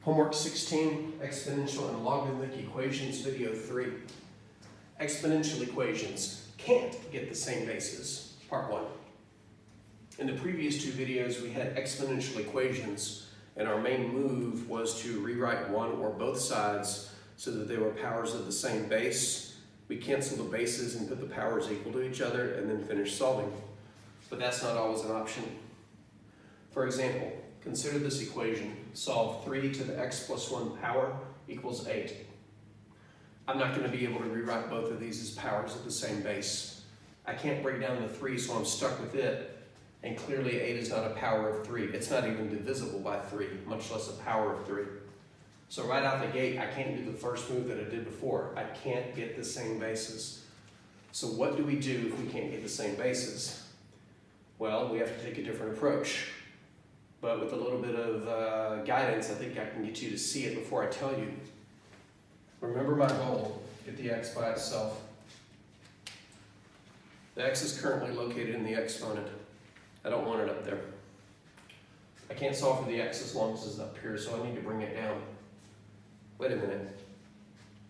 Homework 16, Exponential and Logarithmic Equations, Video 3. Exponential equations can't get the same bases, Part 1. In the previous two videos, we had exponential equations, and our main move was to rewrite one or both sides so that they were powers of the same base. We cancel the bases and put the powers equal to each other and then finish solving. But that's not always an option. For example, consider this equation. Solve 3 to the x plus 1 power equals 8. I'm not going to be able to rewrite both of these as powers of the same base. I can't break down the 3, so I'm stuck with it. And clearly 8 is not a power of 3. It's not even divisible by 3, much less a power of 3. So right out the gate, I can't do the first move that I did before. I can't get the same bases. So what do we do if we can't get the same bases? Well, we have to take a different approach. But with a little bit of guidance, I think I can get you to see it before I tell you. Remember my goal, get the x by itself. The x is currently located in the exponent. I don't want it up there. I can't solve for the x as long as it's up here, so I need to bring it down. Wait a minute.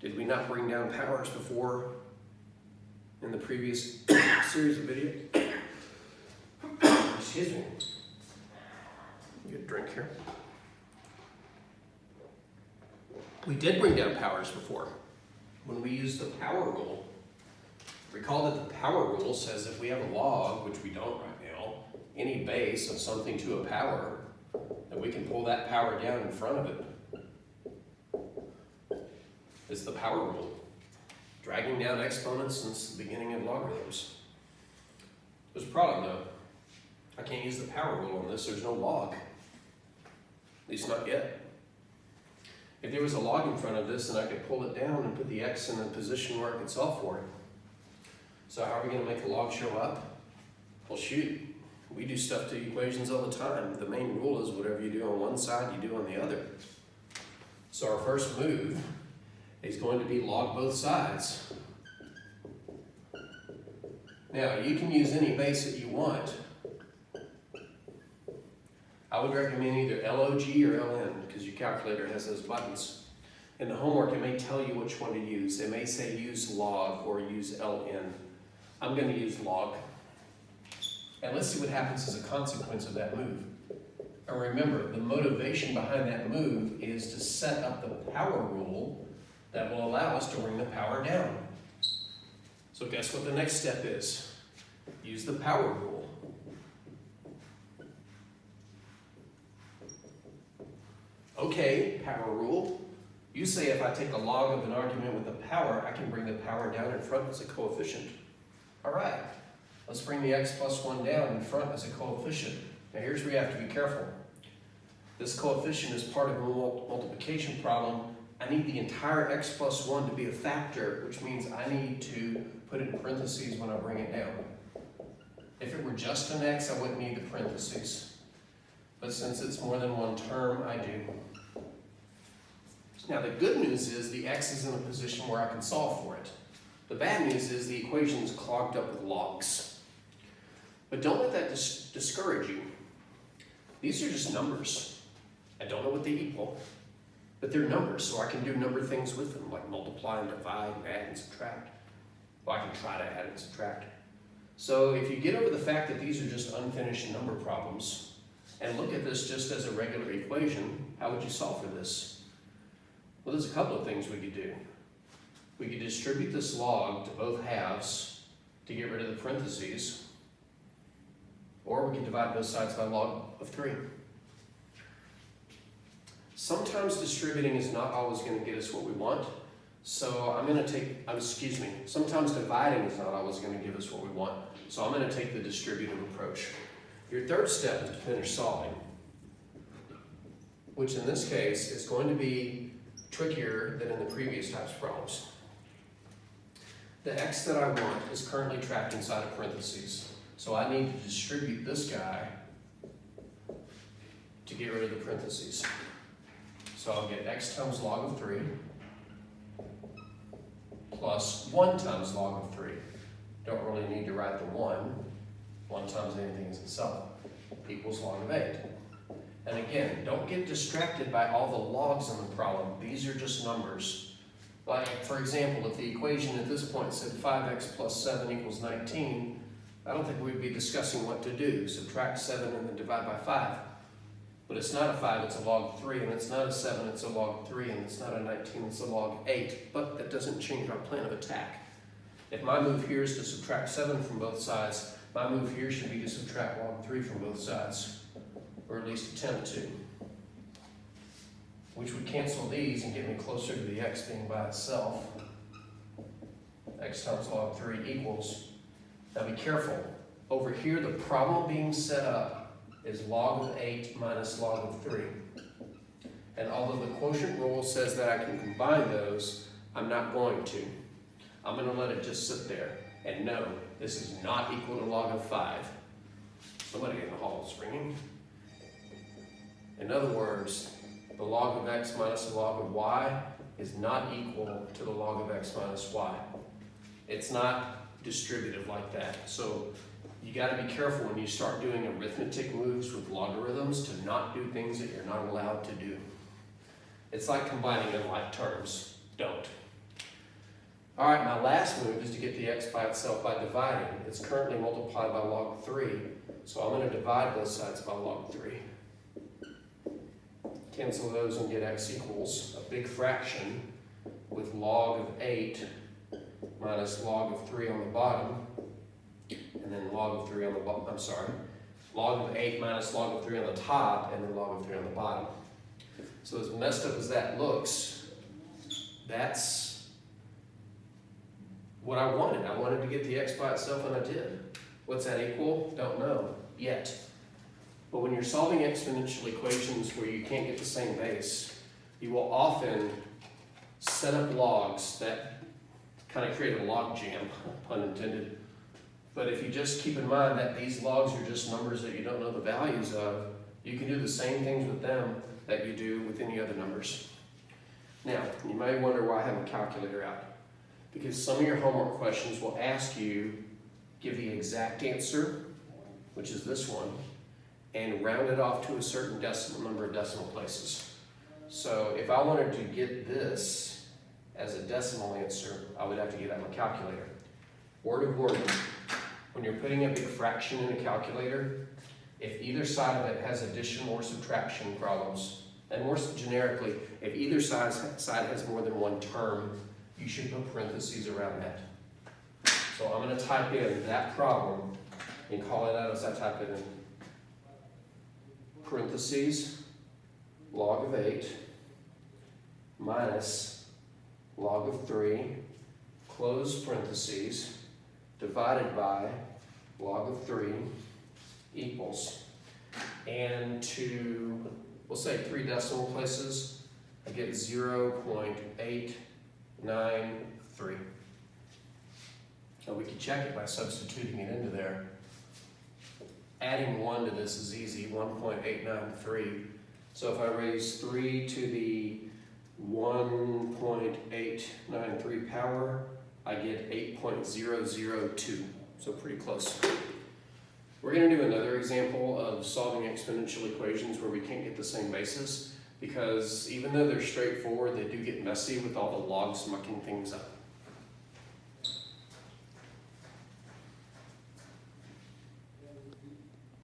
Did we not bring down powers before in the previous series of videos? Excuse me. Get a drink here. We did bring down powers before. When we used the power rule, recall that the power rule says if we have a log, which we don't right now, any base of something to a power, then we can pull that power down in front of it. It's the power rule. Dragging down exponents since the beginning of logarithms. There's a problem though. I can't use the power rule on this, there's no log. At least not yet. If there was a log in front of this, then I could pull it down and put the x in a position where I could solve for it. So how are we going to make the log show up? Well, shoot. We do stuff to equations all the time. The main rule is whatever you do on one side, you do on the other. So our first move is going to be log both sides. Now, you can use any base that you want. I would recommend either LOG or LN because your calculator has those buttons. In the homework, it may tell you which one to use. It may say use log or use LN. I'm going to use log. And let's see what happens as a consequence of that move. And remember, the motivation behind that move is to set up the power rule that will allow us to bring the power down. So guess what the next step is? Use the power rule. Okay, power rule. You say if I take a log of an argument with a power, I can bring the power down in front as a coefficient. All right, let's bring the x plus 1 down in front as a coefficient. Now here's where you have to be careful. This coefficient is part of a multiplication problem. I need the entire x plus 1 to be a factor, which means I need to put it in parentheses when I bring it down. If it were just an x, I wouldn't need the parentheses. But since it's more than one term, I do. Now the good news is the x is in a position where I can solve for it. The bad news is the equation is clogged up with logs. But don't let that discourage you. These are just numbers. I don't know what they equal, but they're numbers, so I can do number things with them, like multiply and divide and add and subtract. Well, I can try to add and subtract. So if you get over the fact that these are just unfinished number problems, and look at this just as a regular equation, how would you solve for this? Well, there's a couple of things we could do. We could distribute this log to both halves to get rid of the parentheses, or we could divide both sides by log of 3. Sometimes distributing is not always going to get us what we want, so sometimes dividing is not always going to give us what we want, so I'm going to take the distributive approach. Your third step is to finish solving, which in this case is going to be trickier than in the previous types of problems. The x that I want is currently trapped inside of parentheses, so I need to distribute this guy to get rid of the parentheses. So I'll get x times log of 3 plus 1 times log of 3. Don't really need to write the 1. 1 times anything is itself equals log of 8. And again, don't get distracted by all the logs in the problem. These are just numbers. Like, for example, if the equation at this point said 5x plus 7 equals 19, I don't think we'd be discussing what to do. Subtract 7 and then divide by 5. But it's not a 5, it's a log 3, and it's not a 7, it's a log 3, and it's not a 19, it's a log 8. But that doesn't change our plan of attack. If my move here is to subtract 7 from both sides, my move here should be to subtract log 3 from both sides, or at least attempt to, which would cancel these and get me closer to the x being by itself. X times log 3 equals. Now be careful. Over here, the problem being set up is log of 8 minus log of 3. And although the quotient rule says that I can combine those, I'm not going to. I'm going to let it just sit there. And no, this is not equal to log of 5. Somebody in the hall is ringing. In other words, the log of x minus the log of y is not equal to the log of x minus y. It's not distributive like that. So you got to be careful when you start doing arithmetic moves with logarithms to not do things that you're not allowed to do. It's like combining in like terms. Don't. All right, my last move is to get the x by itself by dividing. It's currently multiplied by log 3, so I'm going to divide both sides by log 3. Cancel those and get x equals a big fraction with log of 8 minus log of 3 on the bottom, and then log of 3 on the bottom, log of 8 minus log of 3 on the top, and then log of 3 on the bottom. So as messed up as that looks, that's what I wanted. I wanted to get the x by itself, and I did. What's that equal? Don't know yet. But when you're solving exponential equations where you can't get the same base, you will often set up logs that kind of create a log jam, pun intended. But if you just keep in mind that these logs are just numbers that you don't know the values of, you can do the same things with them that you do with any other numbers. Now, you may wonder why I have a calculator out. Because some of your homework questions will ask you, give the exact answer, which is this one, and round it off to a certain number of decimal places. So if I wanted to get this as a decimal answer, I would have to get out my calculator. Word of warning, when you're putting a big fraction in a calculator, if either side of it has addition or subtraction problems, and more generically, if either side has more than one term, you should put parentheses around that. So I'm going to type in that problem and call it out as I type it in. Parentheses, log of 8, minus log of 3, close parentheses, divided by log of 3 equals. And to, we'll say 3 decimal places, I get 0.893. Now we can check it by substituting it into there. Adding 1 to this is easy, 1.893. So if I raise 3 to the 1.893 power, I get 8.002. So pretty close. We're going to do another example of solving exponential equations where we can't get the same basis, because even though they're straightforward, they do get messy with all the logs mucking things up.